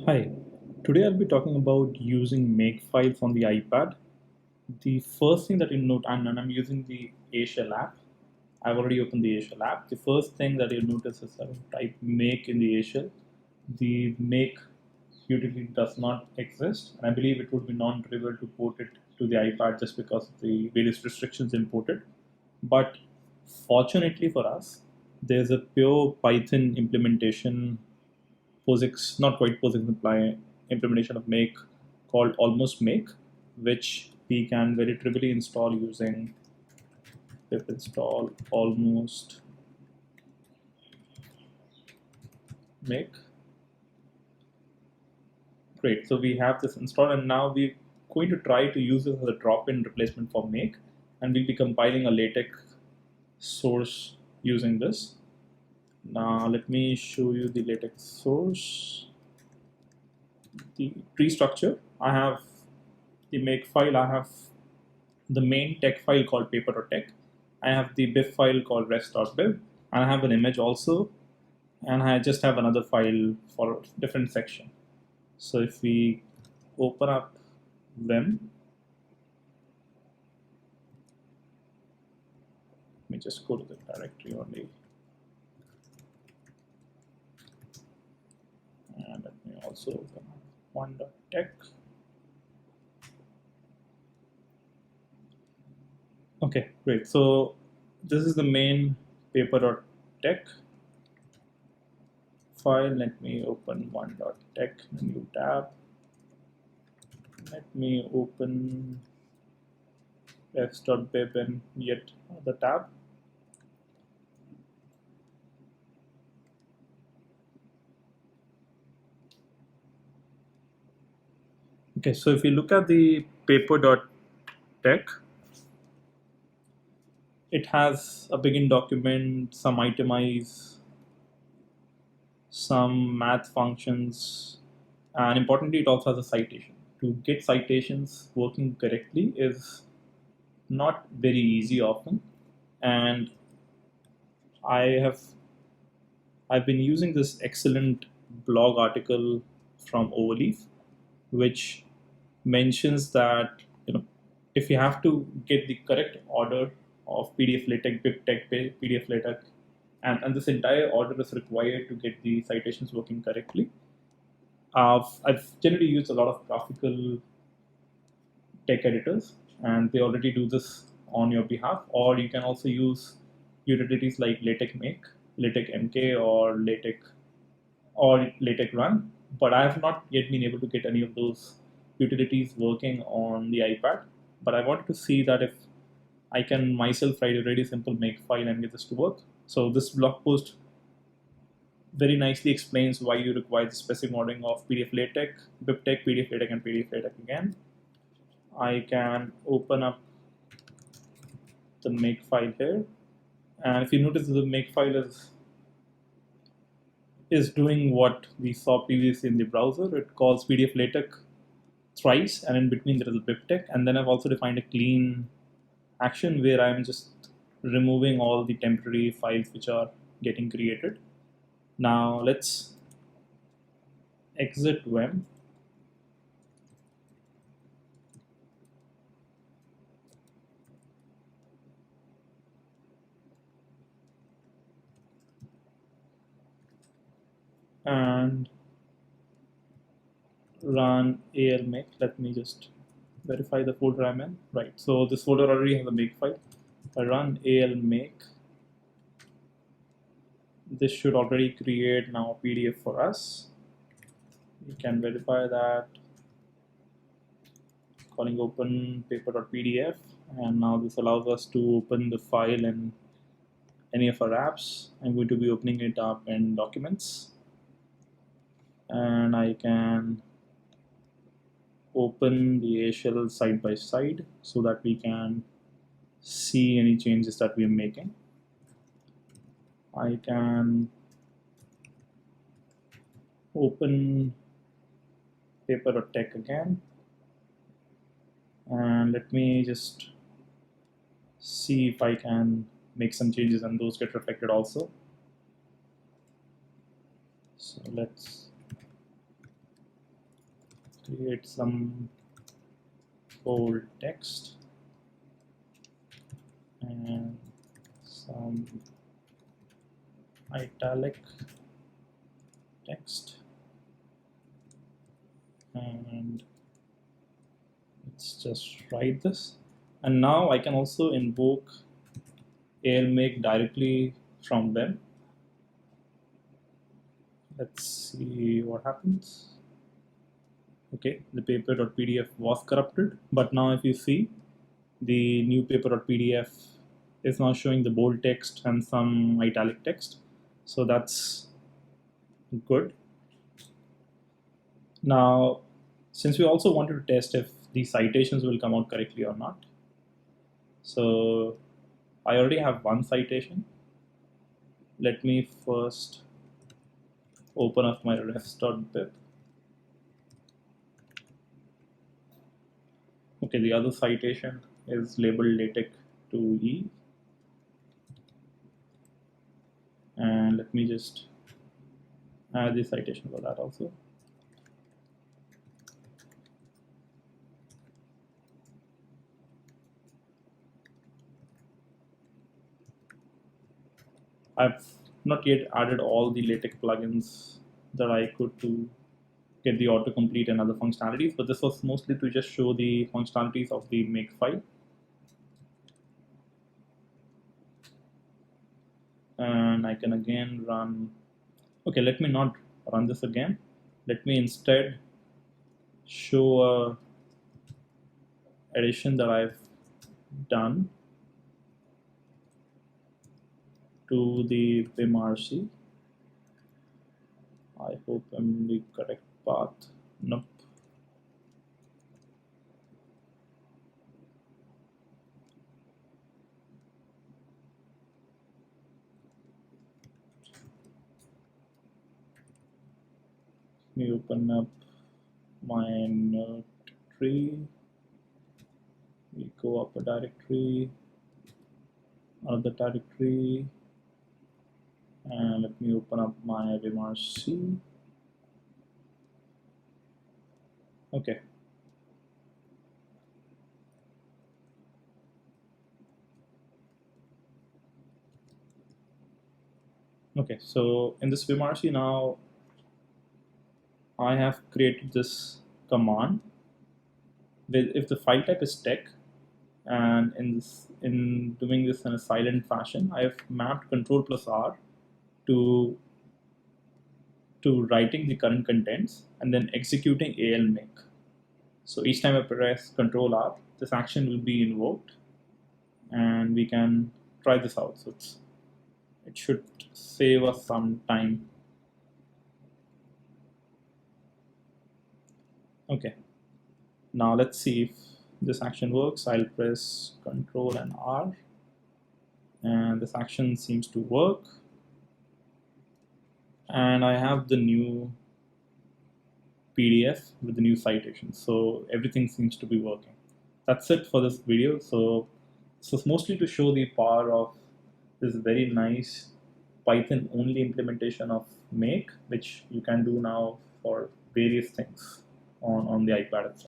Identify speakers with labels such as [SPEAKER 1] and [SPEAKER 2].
[SPEAKER 1] Hi, today I'll be talking about using makefiles on the iPad. The first thing that you'll note, and I'm using the AShell app. I've already opened the AShell app. The first thing that you'll notice is that I type make in the AShell. The make utility does not exist, and I believe it would be non-trivial to port it to the iPad just because of the various restrictions imported. But fortunately for us, there's a pure Python implementation POSIX, not quite POSIX implementation of make called almost make, which we can very trivially install using pip install almost make. Great, so we have this installed, and now we're going to try to use this as a drop-in replacement for make, and we'll be compiling a LaTeX source using this. Now let me show you the LaTeX source. The tree structure, I have the make file, I have the main tex file called paper.tex. I have the bib file called rest.bib, and I have an image also, and I just have another file for a different section. So if we open up Vim, let me just go to the directory only, and let me also open up one.tex. Okay, great. So this is the main paper.tex file. Let me open one.tex in a new tab. Let me open x.bib in yet another tab. Okay, so if you look at the paper.tex, it has a begin document, some itemize, some math functions, and importantly, it also has a citation. To get citations working correctly is not very easy often, and I have I've been using this excellent blog article from Overleaf, which mentions that if you have to get the correct order of PDF LaTeX, BibTeX, PDF LaTeX, and this entire order is required to get the citations working correctly. I've generally used a lot of graphical tech editors, and they already do this on your behalf. Or you can also use utilities like LaTeX Make, LaTeX MK, or LaTeX Run. But I have not yet been able to get any of those utilities working on the iPad. But I wanted to see that if I can myself write a really simple make file and get this to work. So this blog post very nicely explains why you require the specific ordering of PDF LaTeX, BibTeX, PDF LaTeX, and PDF LaTeX again. I can open up the make file here, and if you notice, the make file is doing what we saw previously in the browser. It calls PDF LaTeX thrice, and in between there is a BibTeX, and then I've also defined a clean action where I'm just removing all the temporary files which are getting created. Now let's exit Vim. And run almake. Let me just verify the folder I'm in. Right, so this folder already has a make file. If I run almake, this should already create now a PDF for us. We can verify that calling open paper.pdf, and now this allows us to open the file in any of our apps. I'm going to be opening it up in documents, and I can open the AShell side by side so that we can see any changes that we are making. I can open paper.tex again, and let me just see if I can make some changes and those get reflected also. So let's create some bold text and some italic text, and let's just write this. And now I can also invoke ALMake directly from them. Let's see what happens. Okay, the paper.pdf was corrupted, but now if you see, the new paper.pdf is now showing the bold text and some italic text. So that's good. Now, since we also wanted to test if the citations will come out correctly or not, so I already have one citation. Let me first open up my res.bib. Okay, the other citation is labeled LaTeX 2E. And let me just add the citation for that also. I've not yet added all the LaTeX plugins that I could to get the autocomplete and other functionalities, but this was mostly to just show the functionalities of the make file. And I can again run, okay, let me not run this again. Let me instead show a addition that I've done to the vimrc. I hope I'm the correct path. Nope. Let me open up my note tree. We go up a directory, another directory, and let me open up my vimrc. Okay. Okay, so in this vimrc now, I have created this command with if the file type is text, and in doing this in a silent fashion, I have mapped Control+R to writing the current contents and then executing ALMake. So each time I press Control+R, this action will be invoked, and we can try this out. So it should save us some time. Okay, now let's see if this action works. I'll press Control and R, and this action seems to work. And I have the new PDF with the new citation. So everything seems to be working. That's it for this video. So this was mostly to show the power of this very nice Python only implementation of Make, which you can do now for various things on the iPad itself.